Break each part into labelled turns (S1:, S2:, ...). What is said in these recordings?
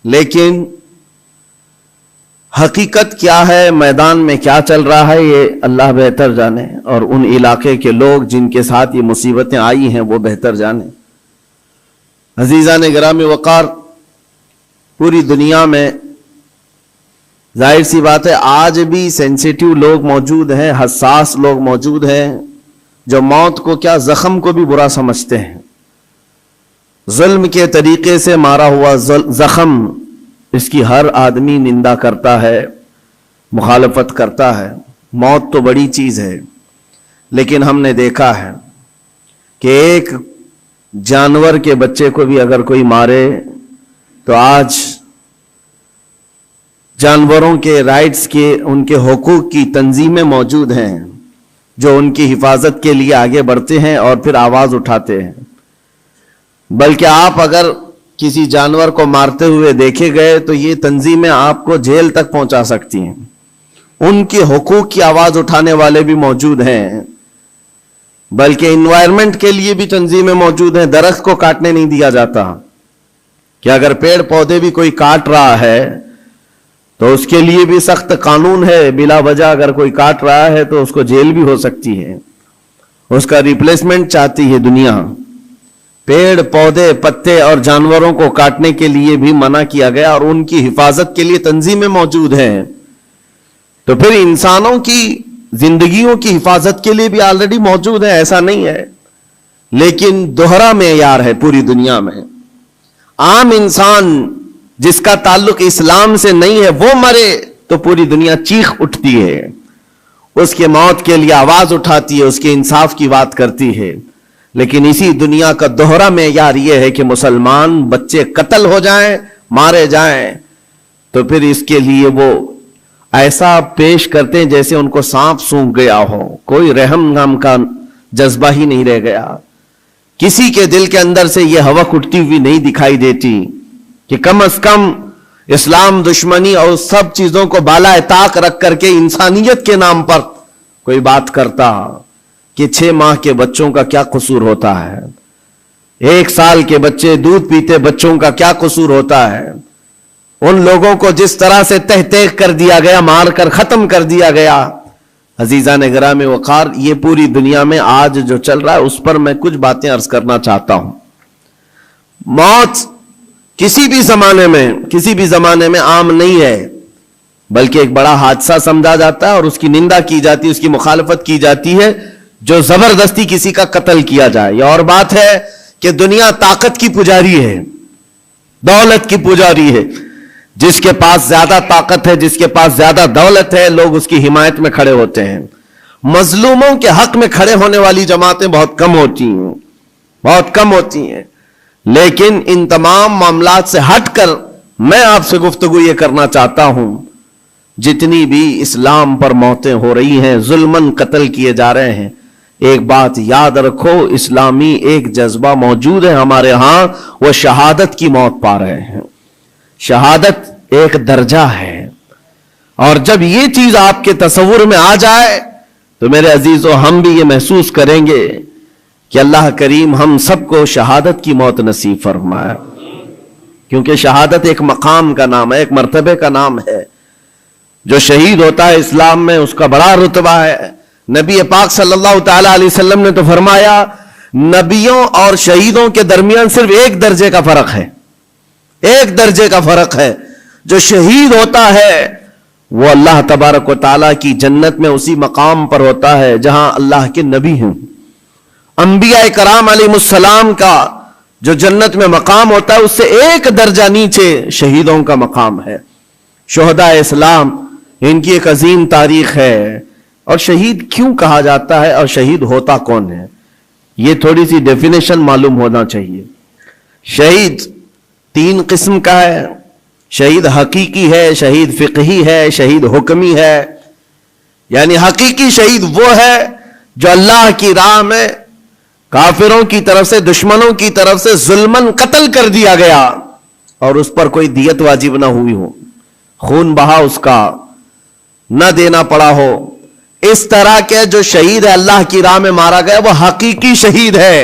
S1: لیکن حقیقت کیا ہے، میدان میں کیا چل رہا ہے، یہ اللہ بہتر جانے، اور ان علاقے کے لوگ جن کے ساتھ یہ مصیبتیں آئی ہیں وہ بہتر جانے۔ عزیزان گرامی وقار، پوری دنیا میں ظاہر سی بات ہے آج بھی سینسیٹیو لوگ موجود ہیں، حساس لوگ موجود ہیں، جو موت کو کیا زخم کو بھی برا سمجھتے ہیں۔ ظلم کے طریقے سے مارا ہوا زخم، اس کی ہر آدمی نندا کرتا ہے، مخالفت کرتا ہے۔ موت تو بڑی چیز ہے، لیکن ہم نے دیکھا ہے کہ ایک جانور کے بچے کو بھی اگر کوئی مارے تو آج جانوروں کے رائٹس کے، ان کے حقوق کی تنظیمیں موجود ہیں جو ان کی حفاظت کے لیے آگے بڑھتے ہیں اور پھر آواز اٹھاتے ہیں۔ بلکہ آپ اگر کسی جانور کو مارتے ہوئے دیکھے گئے تو یہ تنظیمیں آپ کو جیل تک پہنچا سکتی ہیں۔ ان کے حقوق کی آواز اٹھانے والے بھی موجود ہیں، بلکہ انوائرمنٹ کے لیے بھی تنظیمیں موجود ہیں۔ درخت کو کاٹنے نہیں دیا جاتا کہ اگر پیڑ پودے بھی کوئی کاٹ رہا ہے تو اس کے لیے بھی سخت قانون ہے، بلا وجہ اگر کوئی کاٹ رہا ہے تو اس کو جیل بھی ہو سکتی ہے، اس کا ریپلیسمنٹ چاہتی ہے دنیا۔ پیڑ پودے پتے اور جانوروں کو کاٹنے کے لیے بھی منع کیا گیا، اور ان کی حفاظت کے لیے تنظیمیں موجود ہیں۔ تو پھر انسانوں کی زندگیوں کی حفاظت کے لیے بھی آلریڈی موجود ہیں، ایسا نہیں ہے، لیکن دوہرا معیار ہے پوری دنیا میں۔ عام انسان جس کا تعلق اسلام سے نہیں ہے وہ مرے تو پوری دنیا چیخ اٹھتی ہے، اس کے موت کے لیے آواز اٹھاتی ہے، اس کے انصاف کی بات کرتی ہے۔ لیکن اسی دنیا کا دوہرا معیار یہ ہے کہ مسلمان بچے قتل ہو جائیں، مارے جائیں، تو پھر اس کے لیے وہ ایسا پیش کرتے ہیں جیسے ان کو سانپ سونگھ گیا ہو، کوئی رحم نام کا جذبہ ہی نہیں رہ گیا۔ کسی کے دل کے اندر سے یہ ہوک اٹھتی ہوئی نہیں دکھائی دیتی کہ کم از کم اسلام دشمنی اور سب چیزوں کو بالائے طاق رکھ کر کے انسانیت کے نام پر کوئی بات کرتا کہ 6 ماہ کے بچوں کا کیا قصور ہوتا ہے، 1 سال کے بچے دودھ پیتے بچوں کا کیا قصور ہوتا ہے۔ ان لوگوں کو جس طرح سے تہ تیغ کر دیا گیا، مار کر ختم کر دیا گیا۔ عزیزان گرامی وقار، یہ پوری دنیا میں آج جو چل رہا ہے اس پر میں کچھ باتیں عرض کرنا چاہتا ہوں۔ موت کسی بھی زمانے میں عام نہیں ہے، بلکہ ایک بڑا حادثہ سمجھا جاتا ہے اور اس کی نندا کی جاتی ہے، اس کی مخالفت کی جاتی ہے جو زبردستی کسی کا قتل کیا جائے۔ یہ اور بات ہے کہ دنیا طاقت کی پجاری ہے، دولت کی پجاری ہے۔ جس کے پاس زیادہ طاقت ہے، جس کے پاس زیادہ دولت ہے، لوگ اس کی حمایت میں کھڑے ہوتے ہیں۔ مظلوموں کے حق میں کھڑے ہونے والی جماعتیں بہت کم ہوتی ہیں۔ لیکن ان تمام معاملات سے ہٹ کر میں آپ سے گفتگو یہ کرنا چاہتا ہوں، جتنی بھی اسلام پر موتیں ہو رہی ہیں، ظلماً قتل کیے جا رہے ہیں، ایک بات یاد رکھو، اسلامی ایک جذبہ موجود ہے ہمارے ہاں، وہ شہادت کی موت پا رہے ہیں۔ شہادت ایک درجہ ہے، اور جب یہ چیز آپ کے تصور میں آ جائے تو میرے عزیزو ہم بھی یہ محسوس کریں گے کہ اللہ کریم ہم سب کو شہادت کی موت نصیب فرمائے، کیونکہ شہادت ایک مقام کا نام ہے، ایک مرتبے کا نام ہے۔ جو شہید ہوتا ہے اسلام میں اس کا بڑا رتبہ ہے۔ نبی پاک صلی اللہ تعالی علیہ وسلم نے تو فرمایا، نبیوں اور شہیدوں کے درمیان صرف 1 درجے کا فرق ہے، 1 درجے کا فرق ہے۔ جو شہید ہوتا ہے وہ اللہ تبارک و تعالیٰ کی جنت میں اسی مقام پر ہوتا ہے جہاں اللہ کے نبی ہیں۔ انبیاء کرام علیہ السلام کا جو جنت میں مقام ہوتا ہے اس سے 1 درجہ نیچے شہیدوں کا مقام ہے۔ شہداء اسلام، ان کی ایک عظیم تاریخ ہے، اور شہید کیوں کہا جاتا ہے اور شہید ہوتا کون ہے، یہ تھوڑی سی ڈیفینیشن معلوم ہونا چاہیے۔ شہید 3 قسم کا ہے، شہید حقیقی ہے، شہید فقہی ہے، شہید حکمی ہے۔ یعنی حقیقی شہید وہ ہے جو اللہ کی راہ میں کافروں کی طرف سے، دشمنوں کی طرف سے ظلماً قتل کر دیا گیا اور اس پر کوئی دیت واجب نہ ہوئی ہو، خون بہا اس کا نہ دینا پڑا ہو، اس طرح کے جو شہید ہے اللہ کی راہ میں مارا گیا وہ حقیقی شہید ہے۔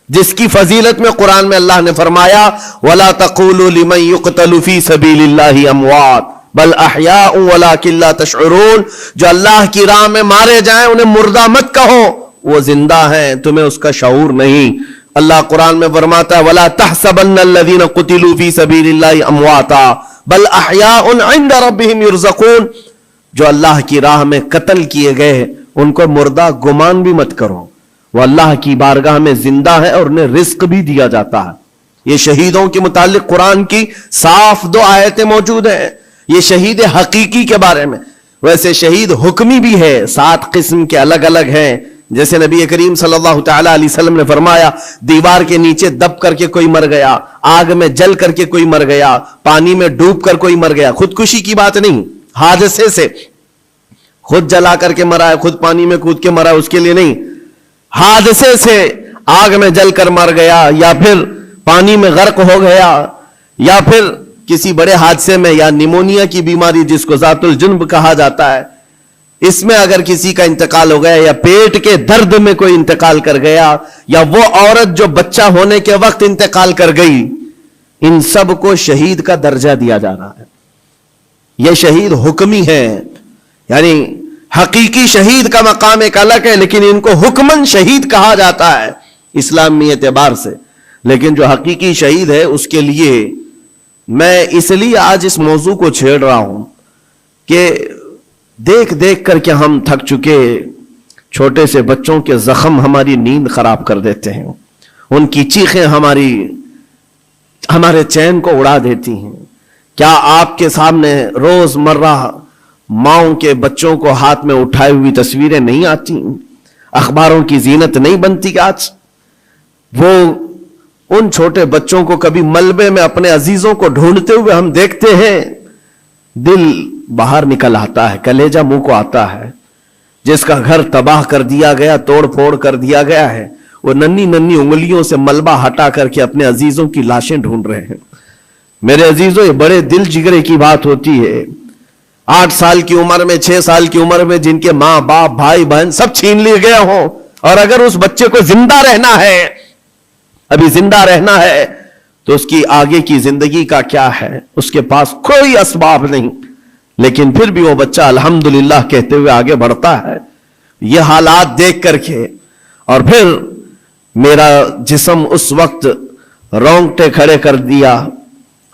S1: جس کی فضیلت میں قرآن میں اللہ نے فرمایا وَلَا تَقُولُوا لِمَنْ يُقْتَلُ فِي سَبِيلِ اللَّهِ أَمْوَاتٌ بَلْ أَحْيَاءٌ وَلَكِنْ لَا تَشْعُرُونَ، جو اللہ کی راہ میں مارے جائیں انہیں مردہ مت کہو، وہ زندہ ہیں، تمہیں اس کا شعور نہیں۔ اللہ قرآن میں فرماتا ہے وَلَا تَحْسَبَنَّ الَّذِينَ قُتِلُوا فِي سَبِيلِ اللَّهِ أَمْوَاتًا بَلْ أَحْيَاءٌ عِنْدَ رَبِّهِمْ يُرْزَقُونَ، جو اللہ کی راہ میں قتل کیے گئے ان کو مردہ گمان بھی مت کرو، وہ اللہ کی بارگاہ میں زندہ ہے اور انہیں رزق بھی دیا جاتا ہے۔ یہ شہیدوں کے متعلق قرآن کی صاف 2 آیتیں موجود ہیں، یہ شہید حقیقی کے بارے میں۔ ویسے شہید حکمی بھی ہے، 7 قسم کے الگ الگ ہیں، جیسے نبی کریم صلی اللہ تعالی علیہ وسلم نے فرمایا دیوار کے نیچے دب کر کے کوئی مر گیا، آگ میں جل کر کے کوئی مر گیا، پانی میں ڈوب کر کوئی مر گیا، خودکشی کی بات نہیں، حادثے سے خود جلا کر کے مرا ہے، خود پانی میں کود کے مرا ہے، اس کے لیے نہیں، حادثے سے آگ میں جل کر مر گیا، یا پھر پانی میں غرق ہو گیا، یا پھر کسی بڑے حادثے میں، یا نیمونیا کی بیماری جس کو ذات الجنب کہا جاتا ہے، اس میں اگر کسی کا انتقال ہو گیا، یا پیٹ کے درد میں کوئی انتقال کر گیا، یا وہ عورت جو بچہ ہونے کے وقت انتقال کر گئی، ان سب کو شہید کا درجہ دیا جا رہا ہے۔ یہ شہید حکمی ہے، یعنی حقیقی شہید کا مقام ایک الگ ہے، لیکن ان کو حکمن شہید کہا جاتا ہے اسلامی اعتبار سے۔ لیکن جو حقیقی شہید ہے اس کے لیے میں اس لیے آج اس موضوع کو چھیڑ رہا ہوں کہ دیکھ دیکھ کر کے ہم تھک چکے، چھوٹے سے بچوں کے زخم ہماری نیند خراب کر دیتے ہیں، ان کی چیخیں ہمارے چین کو اڑا دیتی ہیں۔ کیا آپ کے سامنے روز مرہ ماؤں کے بچوں کو ہاتھ میں اٹھائے ہوئی تصویریں نہیں آتی؟ اخباروں کی زینت نہیں بنتی؟ آج وہ ان چھوٹے بچوں کو کبھی ملبے میں اپنے عزیزوں کو ڈھونڈتے ہوئے ہم دیکھتے ہیں، دل باہر نکل آتا ہے، کلیجہ منہ کو آتا ہے۔ جس کا گھر تباہ کر دیا گیا، توڑ پھوڑ کر دیا گیا ہے، وہ ننھی ننھی انگلیوں سے ملبہ ہٹا کر کے اپنے عزیزوں کی لاشیں ڈھونڈ رہے ہیں۔ میرے عزیزوں، یہ بڑے دل جگرے کی بات ہوتی ہے۔ 8 سال کی عمر میں، 6 سال کی عمر میں جن کے ماں باپ بھائی بہن سب چھین لیے گئے ہوں، اور اگر اس بچے کو زندہ رہنا ہے، ابھی زندہ رہنا ہے، تو اس کی آگے کی زندگی کا کیا ہے؟ اس کے پاس کوئی اسباب نہیں، لیکن پھر بھی وہ بچہ الحمدللہ کہتے ہوئے آگے بڑھتا ہے۔ یہ حالات دیکھ کر کے اور پھر میرا جسم اس وقت رونگٹے کھڑے کر دیا،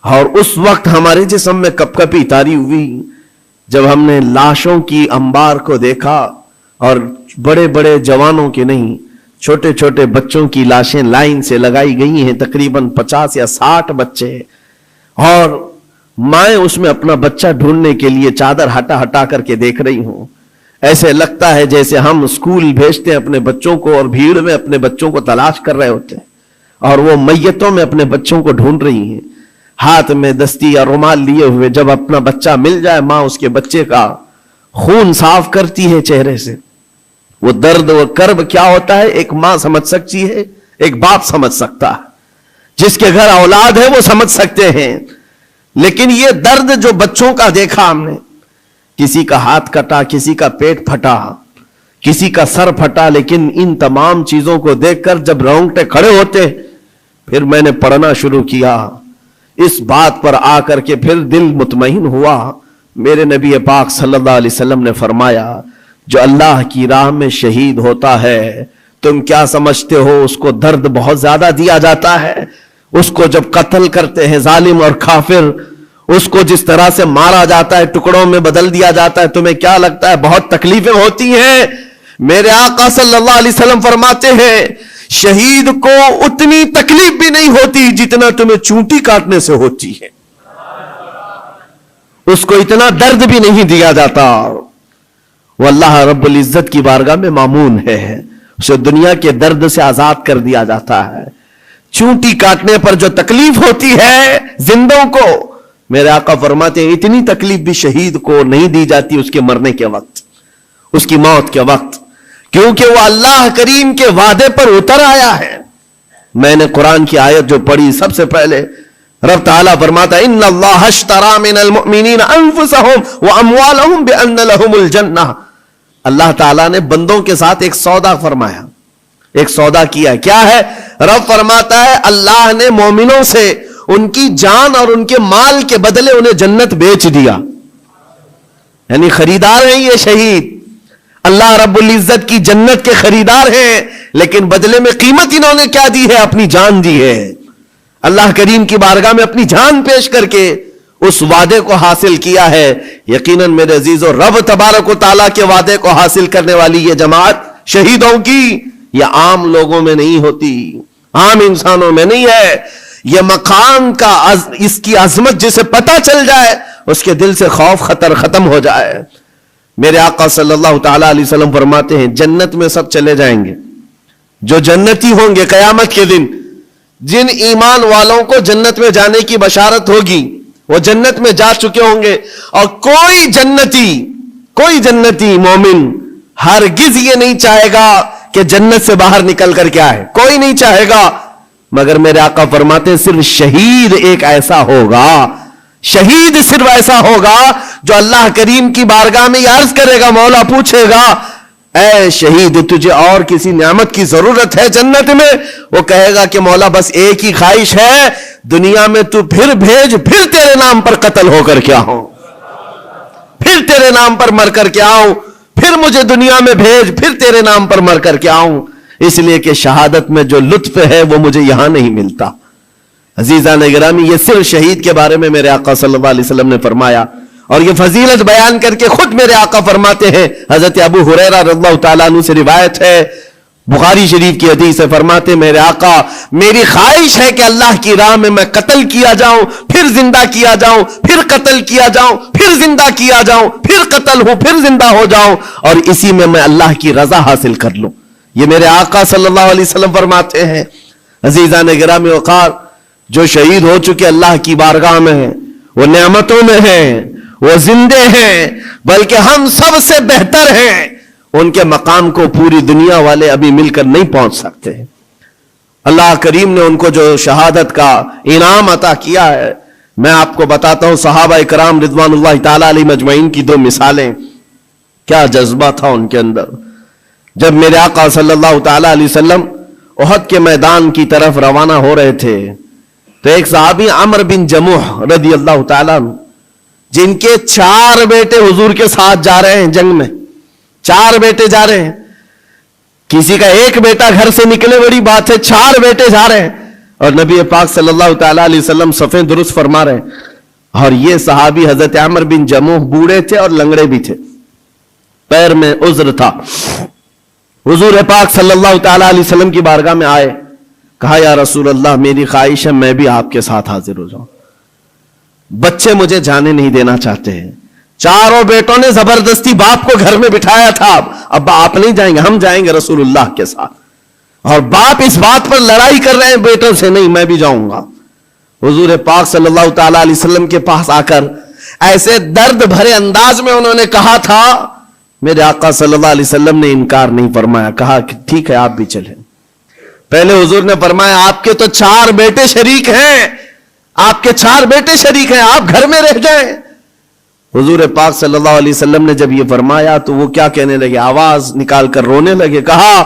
S1: اور اس وقت ہمارے جسم میں کپ کپی طاری ہوئی جب ہم نے لاشوں کی انبار کو دیکھا، اور بڑے بڑے جوانوں کے نہیں، چھوٹے چھوٹے بچوں کی لاشیں لائن سے لگائی گئی ہیں، تقریباً 50 یا 60 بچے، اور مائیں اس میں اپنا بچہ ڈھونڈنے کے لیے چادر ہٹا ہٹا کر کے دیکھ رہی ہوں۔ ایسے لگتا ہے جیسے ہم اسکول بھیجتے ہیں اپنے بچوں کو، اور بھیڑ میں اپنے بچوں کو تلاش کر رہے ہوتے ہیں، اور وہ میتوں میں اپنے بچوں کو ڈھونڈ رہی ہیں، ہاتھ میں دستی یا رومال لیے ہوئے۔ جب اپنا بچہ مل جائے، ماں اس کے بچے کا خون صاف کرتی ہے چہرے سے۔ وہ درد و کرب کیا ہوتا ہے ایک ماں سمجھ سکتی ہے، ایک باپ سمجھ سکتا ہے، جس کے گھر اولاد ہے وہ سمجھ سکتے ہیں۔ لیکن یہ درد جو بچوں کا دیکھا ہم نے، کسی کا ہاتھ کٹا، کسی کا پیٹ پھٹا، کسی کا سر پھٹا، لیکن ان تمام چیزوں کو دیکھ کر جب رونگٹے کھڑے ہوتے، پھر میں نے پڑھنا شروع کیا، اس بات پر آ کر کے پھر دل مطمئن ہوا۔ میرے نبی پاک صلی اللہ علیہ وسلم نے فرمایا، جو اللہ کی راہ میں شہید ہوتا ہے، تم کیا سمجھتے ہو اس کو درد بہت زیادہ دیا جاتا ہے؟ اس کو جب قتل کرتے ہیں ظالم اور کافر، اس کو جس طرح سے مارا جاتا ہے، ٹکڑوں میں بدل دیا جاتا ہے، تمہیں کیا لگتا ہے بہت تکلیفیں ہوتی ہیں؟ میرے آقا صلی اللہ علیہ وسلم فرماتے ہیں، شہید کو اتنی تکلیف بھی نہیں ہوتی جتنا تمہیں چونٹی کاٹنے سے ہوتی ہے، اس کو اتنا درد بھی نہیں دیا جاتا۔ وہ اللہ رب العزت کی بارگاہ میں مامون ہے، اسے دنیا کے درد سے آزاد کر دیا جاتا ہے۔ چونٹی کاٹنے پر جو تکلیف ہوتی ہے زندوں کو، میرے آقا فرماتے ہیں اتنی تکلیف بھی شہید کو نہیں دی جاتی اس کے مرنے کے وقت، اس کی موت کے وقت، کیونکہ وہ اللہ کریم کے وعدے پر اتر آیا ہے۔ میں نے قرآن کی آیت جو پڑھی سب سے پہلے، رب تعالیٰ فرماتا ہے ان اللہ اشترى من المؤمنین انفسهم واموالهم بان لهم الجنہ۔ اللہ تعالیٰ نے بندوں کے ساتھ ایک سودا فرمایا، ایک سودا کیا ہے۔ کیا ہے؟ رب فرماتا ہے اللہ نے مومنوں سے ان کی جان اور ان کے مال کے بدلے انہیں جنت بیچ دیا. یعنی خریدار ہیں یہ شہید, اللہ رب العزت کی جنت کے خریدار ہیں, لیکن بدلے میں قیمت انہوں نے کیا دی ہے؟ اپنی جان دی ہے. اللہ کریم کی بارگاہ میں اپنی جان پیش کر کے اس وعدے کو حاصل کیا ہے. یقیناً میرے عزیزو, رب تبارک و تعالیٰ کے وعدے کو حاصل کرنے والی یہ جماعت شہیدوں کی, یہ عام لوگوں میں نہیں ہوتی, عام انسانوں میں نہیں ہے. یہ مقام کا اس کی عظمت جسے پتہ چل جائے اس کے دل سے خوف خطر ختم ہو جائے. میرے آقا صلی اللہ تعالیٰ علیہ وسلم فرماتے ہیں جنت میں سب چلے جائیں گے, جو جنتی ہوں گے قیامت کے دن, جن ایمان والوں کو جنت میں جانے کی بشارت ہوگی وہ جنت میں جا چکے ہوں گے, اور کوئی جنتی مومن ہرگز یہ نہیں چاہے گا کہ جنت سے باہر نکل کر کے آئے, کوئی نہیں چاہے گا. مگر میرے آقا فرماتے ہیں صرف شہید ایک ایسا ہوگا, شہید صرف ایسا ہوگا جو اللہ کریم کی بارگاہ میں عرض کرے گا, مولا پوچھے گا اے شہید تجھے اور کسی نعمت کی ضرورت ہے جنت میں؟ وہ کہے گا کہ مولا بس ایک ہی خواہش ہے, دنیا میں تو پھر بھیج, پھر تیرے نام پر قتل ہو کر کے آؤں, پھر تیرے نام پر مر کر کے آؤں, پھر مجھے دنیا میں بھیج, پھر تیرے نام پر مر کر کے آؤں. اس لیے کہ شہادت میں جو لطف ہے وہ مجھے یہاں نہیں ملتا. عزیزان گرامی, یہ صرف شہید کے بارے میں میرے آقا صلی اللہ علیہ وسلم نے فرمایا, اور یہ فضیلت بیان کر کے خود میرے آقا فرماتے ہیں. حضرت ابو ہریرہ رضی اللہ تعالیٰ عنہ سے روایت ہے, بخاری شریف کی حدیث ہے, فرماتے میرے آقا میری خواہش ہے کہ اللہ کی راہ میں قتل کیا جاؤں, پھر زندہ کیا جاؤں, پھر قتل کیا جاؤں, پھر زندہ کیا جاؤں, پھر قتل ہوں, پھر زندہ ہو جاؤں, اور اسی میں اللہ کی رضا حاصل کر لوں. یہ میرے آقا صلی اللہ علیہ وسلم فرماتے ہیں. عزیزان گرامی وقار, جو شہید ہو چکے اللہ کی بارگاہ میں ہیں وہ نعمتوں میں ہیں, وہ زندے ہیں, بلکہ ہم سب سے بہتر ہیں. ان کے مقام کو پوری دنیا والے ابھی مل کر نہیں پہنچ سکتے. اللہ کریم نے ان کو جو شہادت کا انعام عطا کیا ہے, میں آپ کو بتاتا ہوں. صحابہ اکرام رضوان اللہ تعالیٰ علیہ مجمعین کی دو مثالیں, کیا جذبہ تھا ان کے اندر. جب میرے آقا صلی اللہ تعالیٰ علیہ وسلم احد کے میدان کی طرف روانہ ہو رہے تھے تو ایک صحابی عمرو بن جموح رضی اللہ تعالیٰ عنہ, جن کے 4 بیٹے حضور کے ساتھ جا رہے ہیں جنگ میں, 4 بیٹے جا رہے ہیں, کسی کا ایک بیٹا گھر سے نکلے بڑی بات ہے, 4 بیٹے جا رہے ہیں, اور نبی پاک صلی اللہ تعالیٰ علیہ وسلم صفیں درست فرما رہے ہیں. اور یہ صحابی حضرت عمرو بن جموح بوڑھے تھے اور لنگڑے بھی تھے, پیر میں عذر تھا. حضور پاک صلی اللہ تعالیٰ علیہ وسلم کی بارگاہ میں آئے, کہا یا رسول اللہ میری خواہش ہے میں بھی آپ کے ساتھ حاضر ہو جاؤں, بچے مجھے جانے نہیں دینا چاہتے ہیں. 4 بیٹوں نے زبردستی باپ کو گھر میں بٹھایا تھا, اب آپ نہیں جائیں گے, ہم جائیں گے رسول اللہ کے ساتھ. اور باپ اس بات پر لڑائی کر رہے ہیں بیٹوں سے, نہیں میں بھی جاؤں گا. حضور پاک صلی اللہ تعالیٰ علیہ وسلم کے پاس آ کر ایسے درد بھرے انداز میں انہوں نے کہا تھا, میرے آقا صلی اللہ علیہ وسلم نے انکار نہیں فرمایا, کہا کہ ٹھیک ہے آپ بھی چلیں. پہلے حضور نے فرمایا آپ کے تو 4 بیٹے شریک ہیں, آپ کے 4 بیٹے شریک ہیں, آپ گھر میں رہ جائیں. حضور پاک صلی اللہ علیہ وسلم نے جب یہ فرمایا تو وہ کیا کہنے لگے, آواز نکال کر رونے لگے, کہا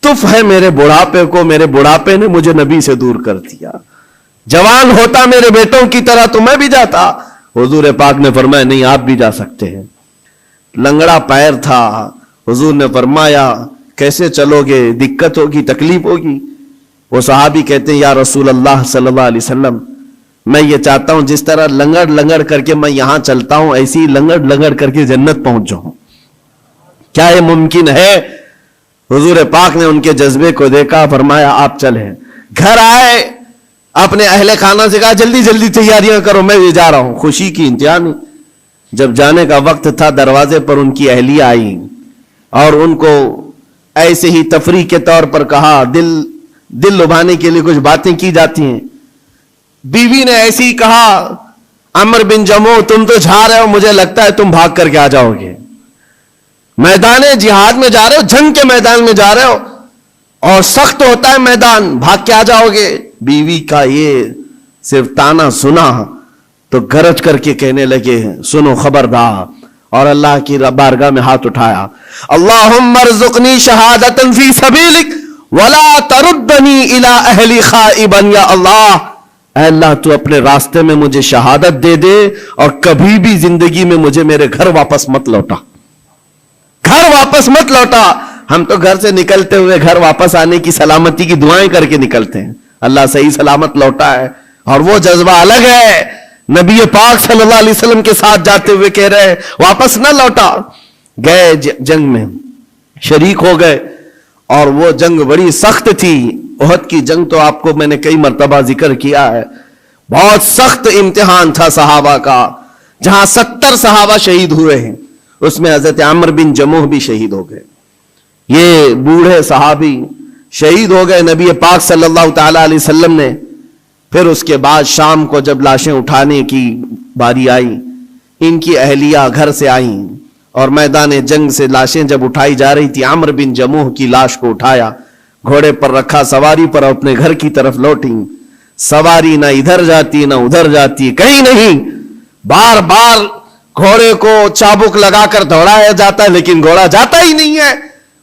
S1: تف ہے میرے بڑھاپے کو, میرے بڑھاپے نے مجھے نبی سے دور کر دیا, جوان ہوتا میرے بیٹوں کی طرح تو میں بھی جاتا. حضور پاک نے فرمایا نہیں آپ بھی جا سکتے ہیں. لنگڑا پیر تھا, حضور نے فرمایا کیسے چلو گے, دقت ہوگی, تکلیف ہوگی. وہ صحابی کہتے ہیں یا رسول اللہ صلی اللہ علیہ وسلم میں یہ چاہتا ہوں جس طرح لنگڑ لنگڑ کر کے میں یہاں چلتا ہوں ایسی لنگڑ لنگڑ کر کے جنت پہنچ جاؤں, کیا یہ ممکن ہے؟ حضور پاک نے ان کے جذبے کو دیکھا, فرمایا آپ چلیں. گھر آئے, اپنے اہل خانہ سے کہا جلدی جلدی تیاریاں کرو میں بھی جا رہا ہوں. خوشی کی انتہا نہیں. جب جانے کا وقت تھا دروازے پر ان کی اہلیہ آئی اور ان کو ایسے ہی تفریح کے طور پر کہا, دل لبھانے کے لیے کچھ باتیں کی جاتی ہیں. بیوی نے ایسے ہی کہا عمرو بن جموح تم تو جا رہے ہو, مجھے لگتا ہے تم بھاگ کر کے آ جاؤ گے, میدان جہاد میں جا رہے ہو, جنگ کے میدان میں جا رہے ہو اور سخت ہوتا ہے میدان, بھاگ کے آ جاؤ گے. بیوی کا یہ صرف تانا سنا تو گرج کر کے کہنے لگے سنو خبردار, اور اللہ کی بارگاہ میں ہاتھ اٹھایا, اللہم ارزقنی شہادتا فی سبیلک ولا تردنی الی اہلی خائبا یا اللہ، اے اللہ تو اپنے راستے میں مجھے شہادت دے دے اور کبھی بھی زندگی میں مجھے میرے گھر واپس مت لوٹا، گھر واپس مت لوٹا۔ ہم تو گھر سے نکلتے ہوئے گھر واپس آنے کی سلامتی کی دعائیں کر کے نکلتے ہیں، اللہ صحیح سلامت لوٹا ہے اور وہ جذبہ الگ ہے۔ نبی پاک صلی اللہ علیہ وسلم کے ساتھ جاتے ہوئے کہہ رہے واپس نہ لوٹا، گئے جنگ میں شریک ہو گئے اور وہ جنگ بڑی سخت تھی۔ احد کی جنگ تو آپ کو میں نے کئی مرتبہ ذکر کیا ہے، بہت سخت امتحان تھا صحابہ کا، جہاں 70 صحابہ شہید ہوئے ہیں، اس میں حضرت عمرو بن جموح بھی شہید ہو گئے۔ یہ بوڑھے صحابی شہید ہو گئے نبی پاک صلی اللہ تعالی علیہ وسلم نے۔ پھر اس کے بعد شام کو جب لاشیں اٹھانے کی باری آئی، ان کی اہلیہ گھر سے آئیں اور میدان جنگ سے لاشیں جب اٹھائی جا رہی تھی، عمرو بن جموح کی لاش کو اٹھایا، گھوڑے پر رکھا، سواری پر اپنے گھر کی طرف لوٹی۔ سواری نہ ادھر جاتی نہ ادھر جاتی، کہیں نہیں، بار بار گھوڑے کو چابک لگا کر دوڑایا جاتا ہے لیکن گھوڑا جاتا ہی نہیں ہے۔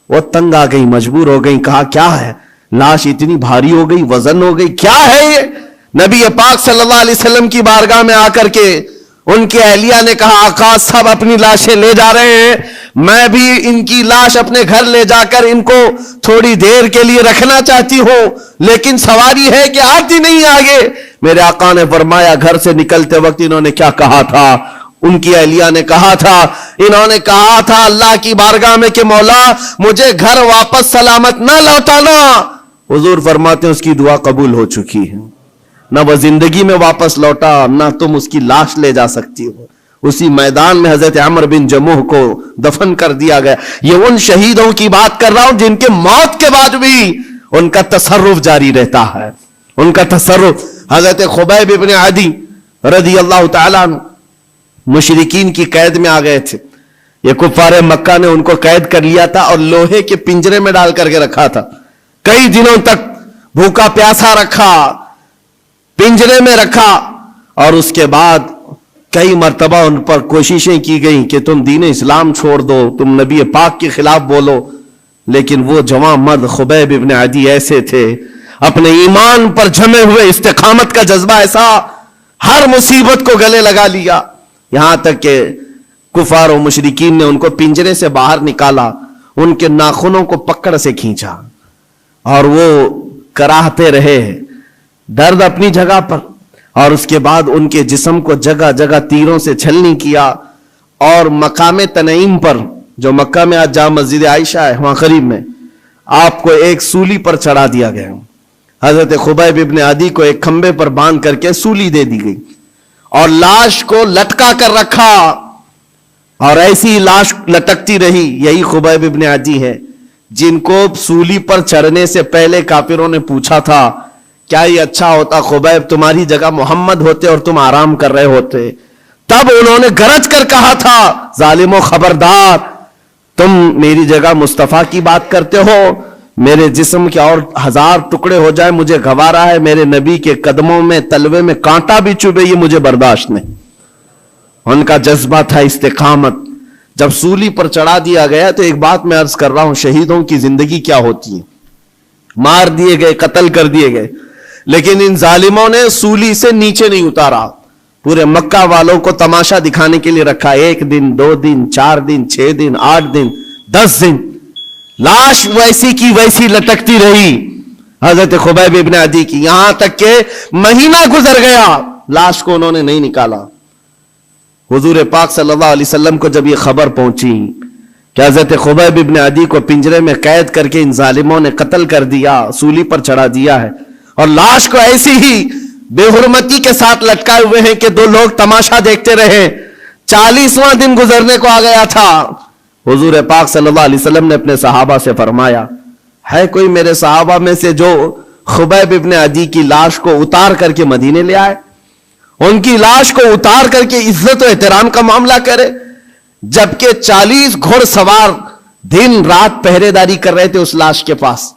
S1: وہ تنگ آ گئی، مجبور ہو گئی، کہا کیا ہے، لاش اتنی بھاری ہو گئی، وزن ہو گئی، کیا ہے یہ؟ نبی پاک صلی اللہ علیہ وسلم کی بارگاہ میں آ کر کے ان کی اہلیہ نے کہا آقا صاحب اپنی لاشیں لے جا رہے ہیں، میں بھی ان کی لاش اپنے گھر لے جا کر ان کو تھوڑی دیر کے لیے رکھنا چاہتی ہوں، لیکن سواری ہے کہ آتی نہیں آگے۔ میرے آقا نے فرمایا گھر سے نکلتے وقت انہوں نے کیا کہا تھا؟ ان کی اہلیہ نے کہا تھا، انہوں نے کہا تھا اللہ کی بارگاہ میں کہ مولا مجھے گھر واپس سلامت نہ لوٹانا۔ حضور فرماتے ہیں اس کی دعا قبول ہو چکی ہے، نہ وہ زندگی میں واپس لوٹا، نہ تم اس کی لاش لے جا سکتی ہو۔ اسی میدان میں حضرت عمرو بن جموح کو دفن کر دیا گیا۔ یہ ان شہیدوں کی بات کر رہا ہوں جن کے موت کے بعد بھی ان کا تصرف جاری رہتا ہے، ان کا تصرف۔ حضرت خبیب ابن عدی رضی اللہ تعالیٰ عنہ مشرکین کی قید میں آ گئے تھے، یہ کفار مکہ نے ان کو قید کر لیا تھا اور لوہے کے پنجرے میں ڈال کر کے رکھا تھا، کئی دنوں تک بھوکا پیاسا رکھا، پنجرے میں رکھا، اور اس کے بعد کئی مرتبہ ان پر کوششیں کی گئیں کہ تم دین اسلام چھوڑ دو، تم نبی پاک کے خلاف بولو، لیکن وہ جوان مرد خبیب ابن عدی ایسے تھے، اپنے ایمان پر جمے ہوئے، استقامت کا جذبہ ایسا، ہر مصیبت کو گلے لگا لیا، یہاں تک کہ کفار و مشرکین نے ان کو پنجرے سے باہر نکالا، ان کے ناخنوں کو پکڑ سے کھینچا اور وہ کراہتے رہے، درد اپنی جگہ پر، اور اس کے بعد ان کے جسم کو جگہ جگہ تیروں سے چھلنی کیا، اور مقام تنعیم پر جو مکہ میں آج جہاں مسجد عائشہ ہے وہاں قریب میں آپ کو ایک سولی پر چڑھا دیا گیا۔ حضرت خبیب ابن عدی کو ایک کھمبے پر باندھ کر کے سولی دے دی گئی اور لاش کو لٹکا کر رکھا، اور ایسی لاش لٹکتی رہی۔ یہی خبیب ابن عدی ہے جن کو سولی پر چڑھنے سے پہلے کافروں نے پوچھا تھا کیا یہ اچھا ہوتا خبیب تمہاری جگہ محمد ہوتے اور تم آرام کر رہے ہوتے، تب انہوں نے گرج کر کہا تھا ظالمو خبردار، تم میری جگہ مصطفیٰ کی بات کرتے ہو، میرے جسم کے اور 1000 ٹکڑے ہو جائے مجھے گوارا ہے، میرے نبی کے قدموں میں تلوے میں کانٹا بھی چبھے یہ مجھے برداشت نہیں۔ ان کا جذبہ تھا استقامت۔ جب سولی پر چڑھا دیا گیا تو ایک بات میں عرض کر رہا ہوں، شہیدوں کی زندگی کیا ہوتی ہے، مار دیے گئے، قتل کر دیے گئے، لیکن ان ظالموں نے سولی سے نیچے نہیں اتارا، پورے مکہ والوں کو تماشا دکھانے کے لیے رکھا، 1 دن 2 دن 4 دن 6 دن 8 دن 10 دن لاش ویسی کی ویسی لٹکتی رہی حضرت خبیب ابن عدی کی، یہاں تک کہ مہینہ گزر گیا لاش کو انہوں نے نہیں نکالا۔ حضور پاک صلی اللہ علیہ وسلم کو جب یہ خبر پہنچی کہ حضرت خبیب ابن عدی کو پنجرے میں قید کر کے ان ظالموں نے قتل کر دیا، سولی پر چڑھا دیا ہے، اور لاش کو ایسی ہی بے حرمتی کے ساتھ لٹکائے ہوئے ہیں کہ 2 لوگ تماشا دیکھتے رہے، 40واں دن گزرنے کو آ گیا تھا، حضور پاک صلی اللہ علیہ وسلم نے اپنے صحابہ سے فرمایا ہے کوئی میرے صحابہ میں سے جو خبیب ابن عدی کی لاش کو اتار کر کے مدینے لے آئے، ان کی لاش کو اتار کر کے عزت و احترام کا معاملہ کرے، جبکہ 40 گھڑ سوار دن رات پہرے داری کر رہے تھے اس لاش کے پاس،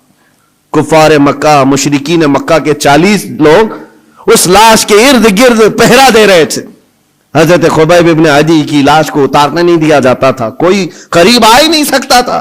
S1: کفار مکہ مشرکین مکہ کے 40 لوگ اس لاش کے ارد گرد پہرا دے رہے تھے۔ حضرت خبیب ابن عدی کی لاش کو اتارنے نہیں دیا جاتا تھا، کوئی قریب آ ہی نہیں سکتا تھا،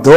S1: 2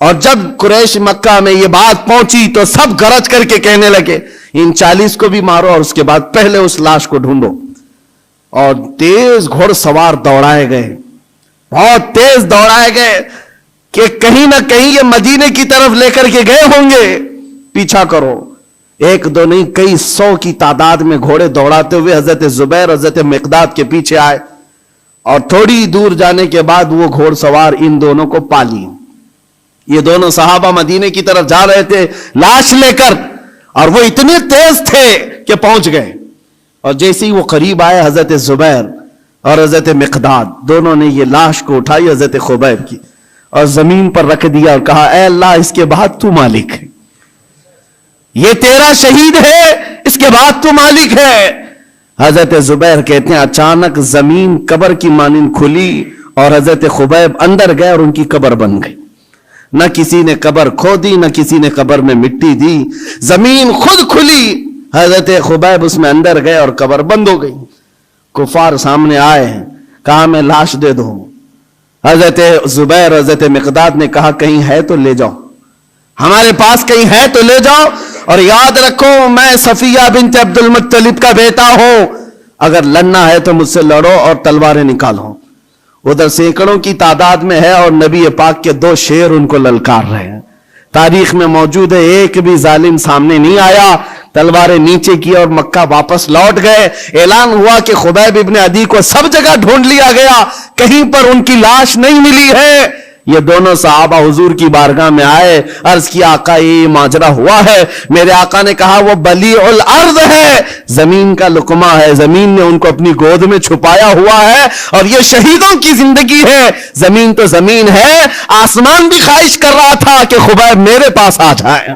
S1: اور جب قریش مکہ میں یہ بات پہنچی تو سب گرج کر کے کہنے لگے ان 40 کو بھی مارو اور اس کے بعد پہلے اس لاش کو ڈھونڈو. اور تیز گھوڑ سوار دوڑائے گئے, بہت تیز دوڑائے گئے کہ کہیں نہ کہیں یہ مدینے کی طرف لے کر کے گئے ہوں گے, پیچھا کرو. ایک دو نہیں کئی 100 کی تعداد میں گھوڑے دوڑاتے ہوئے حضرت زبیر حضرت مقداد کے پیچھے آئے اور تھوڑی دور جانے کے بعد وہ گھوڑ سوار ان دونوں کو پا لی. یہ دونوں صحابہ مدینے کی طرف جا رہے تھے لاش لے کر, اور وہ اتنے تیز تھے کہ پہنچ گئے. اور جیسے ہی وہ قریب آئے حضرت زبیر اور حضرت مقداد دونوں نے یہ لاش کو اٹھائی حضرت خبیب کی اور زمین پر رکھ دیا اور کہا اے اللہ اس کے بعد تو مالک ہے, یہ تیرا شہید ہے, اس کے بعد تو مالک ہے. حضرت زبیر کہتے ہیں اچانک زمین قبر کی مانند کھلی اور حضرت خبیب اندر گئے اور ان کی قبر بن گئی. نہ کسی نے قبر کھودی نہ کسی نے قبر میں مٹی دی, زمین خود کھلی, حضرت خبیب اس میں اندر گئے اور قبر بند ہو گئی. کفار سامنے آئے, کہا میں لاش دے دوں. حضرت زبیر حضرت مقداد نے کہا کہیں ہے تو لے جاؤ, ہمارے پاس کہیں ہے تو لے جاؤ, اور یاد رکھو میں صفیہ بنت عبد المطلب کا بیٹا ہوں, اگر لڑنا ہے تو مجھ سے لڑو اور تلواریں نکالو. ادھر سینکڑوں کی تعداد میں ہے اور نبی پاک کے 2 شیر ان کو للکار رہے ہیں. تاریخ میں موجود ہے ایک بھی ظالم سامنے نہیں آیا, تلواریں نیچے کی اور مکہ واپس لوٹ گئے. اعلان ہوا کہ خبیب ابن عدی کو سب جگہ ڈھونڈ لیا گیا, کہیں پر ان کی لاش نہیں ملی ہے. یہ دونوں صحابہ حضور کی بارگاہ میں آئے, عرض کیا آقا یہ ماجرا ہوا ہے. میرے آقا نے کہا وہ بلیع الارض ہے, زمین کا لقمہ ہے, زمین نے ان کو اپنی گود میں چھپایا ہوا ہے, اور یہ شہیدوں کی زندگی ہے. زمین تو زمین ہے, آسمان بھی خواہش کر رہا تھا کہ خبیب میرے پاس آ جائے.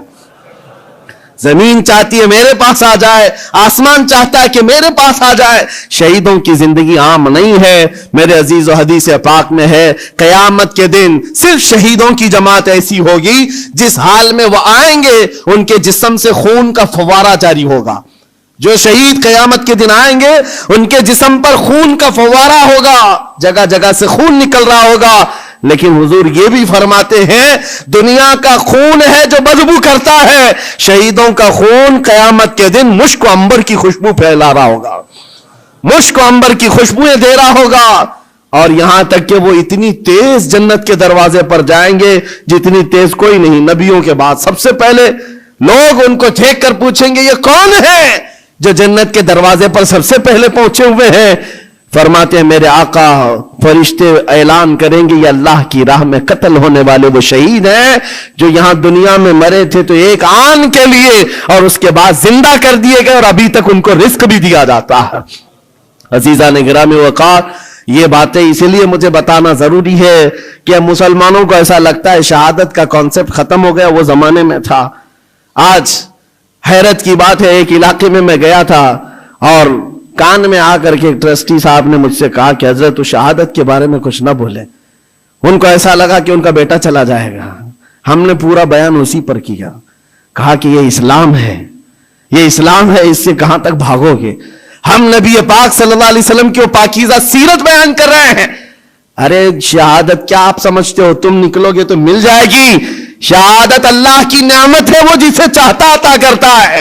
S1: زمین چاہتی ہے میرے پاس آ جائے, آسمان چاہتا ہے کہ میرے پاس آ جائے. شہیدوں کی زندگی عام نہیں ہے میرے عزیز, و حدیث پاک میں ہے قیامت کے دن صرف شہیدوں کی جماعت ایسی ہوگی جس حال میں وہ آئیں گے ان کے جسم سے خون کا فوارہ جاری ہوگا. جو شہید قیامت کے دن آئیں گے ان کے جسم پر خون کا فوارہ ہوگا, جگہ جگہ سے خون نکل رہا ہوگا. لیکن حضور یہ بھی فرماتے ہیں دنیا کا خون ہے جو بدبو کرتا ہے, شہیدوں کا خون قیامت کے دن مشک و عنبر کی خوشبو پھیلا رہا ہوگا, مشک و عنبر کی خوشبوئیں دے رہا ہوگا. اور یہاں تک کہ وہ اتنی تیز جنت کے دروازے پر جائیں گے جتنی تیز کوئی نہیں. نبیوں کے بعد سب سے پہلے لوگ ان کو دیکھ کر پوچھیں گے یہ کون ہے جو جنت کے دروازے پر سب سے پہلے پہنچے ہوئے ہیں. فرماتے ہیں میرے آقا فرشتے اعلان کریں گے یہ اللہ کی راہ میں قتل ہونے والے وہ شہید ہیں جو یہاں دنیا میں مرے تھے تو ایک آن کے لیے اور اس کے بعد زندہ کر دیے گئے, اور ابھی تک ان کو رزق بھی دیا جاتا ہے. عزیزان گرامی وقار, یہ باتیں اسی لیے مجھے بتانا ضروری ہے کہ مسلمانوں کو ایسا لگتا ہے شہادت کا کانسیپٹ ختم ہو گیا, وہ زمانے میں تھا. آج حیرت کی بات ہے, ایک علاقے میں میں گیا تھا اور کان میں آ کر کے ایک ٹرسٹی صاحب نے مجھ سے کہا کہ حضرت تو شہادت کے بارے میں کچھ نہ بولے. ان کو ایسا لگا کہ ان کا بیٹا چلا جائے گا. ہم نے پورا بیان اسی پر کیا, کہا کہ یہ اسلام ہے, یہ اسلام ہے, اس سے کہاں تک بھاگو گے. ہم نبی پاک صلی اللہ علیہ وسلم کی وہ پاکیزہ سیرت بیان کر رہے ہیں. ارے شہادت کیا آپ سمجھتے ہو تم نکلو گے تو مل جائے گی؟ شہادت اللہ کی نعمت ہے, وہ جسے چاہتا عطا کرتا ہے.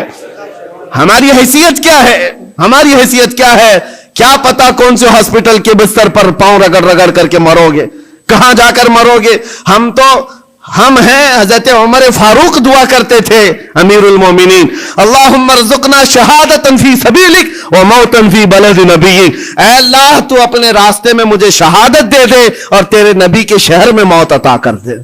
S1: ہماری حیثیت کیا ہے, ہماری حیثیت کیا ہے؟ کیا پتا کون سے ہاسپٹل کے بستر پر پاؤں رگڑ رگڑ کر کے مرو گے, کہاں جا کر مرو گے. ہم ہیں حضرت عمر فاروق دعا کرتے تھے امیر المومنین, اللہم ارزقنا شہادتا فی سبیلک و موتا فی بلد نبیک. اے اللہ تو اپنے راستے میں مجھے شہادت دے دے اور تیرے نبی کے شہر میں موت عطا کر دے.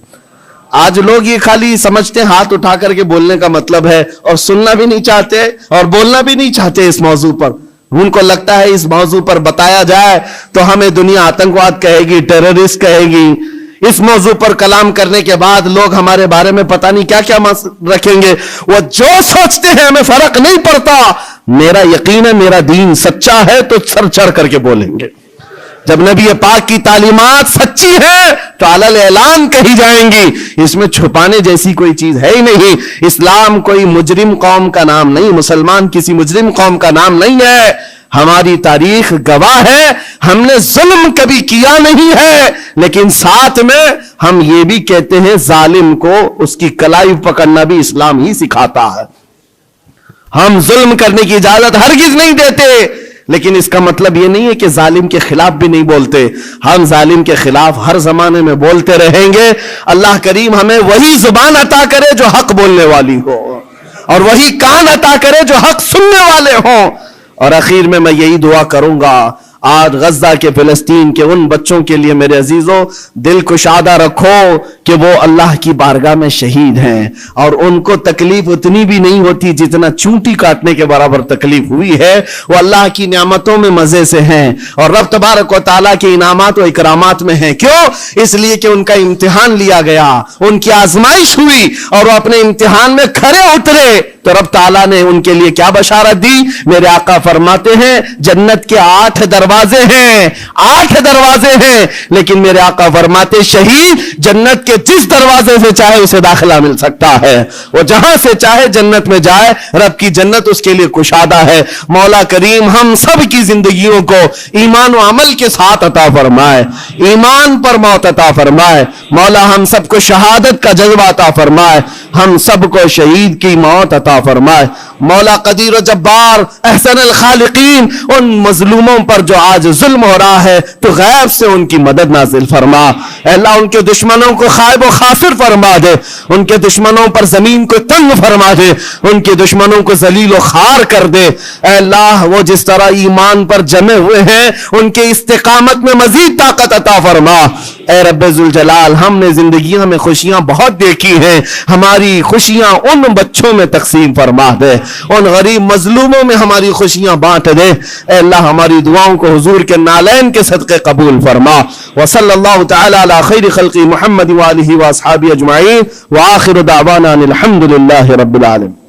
S1: آج لوگ یہ خالی سمجھتے ہیں ہاتھ اٹھا کر کے بولنے کا مطلب ہے, اور سننا بھی نہیں چاہتے اور بولنا بھی نہیں چاہتے اس موضوع پر. ان کو لگتا ہے اس موضوع پر بتایا جائے تو ہمیں دنیا آتنکواد کہے گی, ٹیررسٹ کہے گی. اس موضوع پر کلام کرنے کے بعد لوگ ہمارے بارے میں پتہ نہیں کیا کیا رکھیں گے. وہ جو سوچتے ہیں ہمیں فرق نہیں پڑتا. میرا یقین ہے میرا دین سچا ہے تو سر چڑھ کر کے بولیں گے. جب نبی پاک کی تعلیمات سچی ہے تو علل اعلان کہی جائیں گی، اس میں چھپانے جیسی کوئی چیز ہے ہی نہیں۔ اسلام کوئی مجرم قوم کا نام نہیں، مسلمان کسی مجرم قوم کا نام نہیں ہے۔ ہماری تاریخ گواہ ہے، ہم نے ظلم کبھی کیا نہیں ہے، لیکن ساتھ میں ہم یہ بھی کہتے ہیں ظالم کو اس کی کلائی پکڑنا بھی اسلام ہی سکھاتا ہے۔ ہم ظلم کرنے کی اجازت ہرگز نہیں دیتے، لیکن اس کا مطلب یہ نہیں ہے کہ ظالم کے خلاف بھی نہیں بولتے۔ ہم ظالم کے خلاف ہر زمانے میں بولتے رہیں گے۔ اللہ کریم ہمیں وہی زبان عطا کرے جو حق بولنے والی ہو، اور وہی کان عطا کرے جو حق سننے والے ہوں۔ اور اخیر میں یہی دعا کروں گا، آج غزہ کے فلسطین کے ان بچوں کے لیے میرے عزیزوں دل کشادہ رکھو کہ وہ اللہ کی بارگاہ میں شہید ہیں، اور ان کو تکلیف اتنی بھی نہیں ہوتی جتنا چونٹی کاٹنے کے برابر تکلیف ہوئی ہے۔ وہ اللہ کی نعمتوں میں مزے سے ہیں، اور رب تبارک و تعالیٰ کے انعامات و اکرامات میں ہیں۔ کیوں؟ اس لیے کہ ان کا امتحان لیا گیا، ان کی آزمائش ہوئی، اور وہ اپنے امتحان میں کھرے اترے تو رب تعالیٰ نے ان کے لیے کیا بشارت دی؟ میرے آقا فرماتے ہیں جنت کے 8 دروازے ہیں، 8 دروازے ہیں، لیکن میرے آقا فرماتے شہید جنت کے جس دروازے سے چاہے اسے داخلہ مل سکتا ہے، وہ جہاں سے چاہے جنت میں جائے، رب کی جنت اس کے لیے کشادہ ہے۔ مولا کریم ہم سب کی زندگیوں کو ایمان و عمل کے ساتھ عطا فرمائے، ایمان پر موت عطا فرمائے۔ مولا ہم سب کو شہادت کا جذبہ عطا فرمائے، ہم سب کو شہید کی موت عطا فرمائے۔ مولا قدیر و جبار احسن الخالقین ان مظلوموں پر جو آج ظلم ہو رہا ہے تو غیب سے ان کی مدد نازل فرما۔ اے اللہ ان کے دشمنوں کو خائب و خاسر فرما دے، ان کے دشمنوں پر زمین کو تنگ فرما دے، ان کے دشمنوں کو ذلیل و خوار کر دے۔ اے اللہ وہ جس طرح ایمان پر جمے ہوئے ہیں ان کے استقامت میں مزید طاقت عطا فرما۔ اے رب ذوالجلال ہم نے زندگیوں میں خوشیاں بہت دیکھی ہیں، ہماری خوشیاں ان بچوں میں تقسیم فرما دے، ان غریب مظلوموں میں ہماری خوشیاں بانٹ دے۔ اے اللہ ہماری دعاؤں کو حضور کے نالین کے صدقے قبول فرما۔ وصلی اللہ تعالی علی خیر خلق محمد وآلہ واصحابہ اجمعین، وآخر دعوانا الحمد للہ رب العالمین۔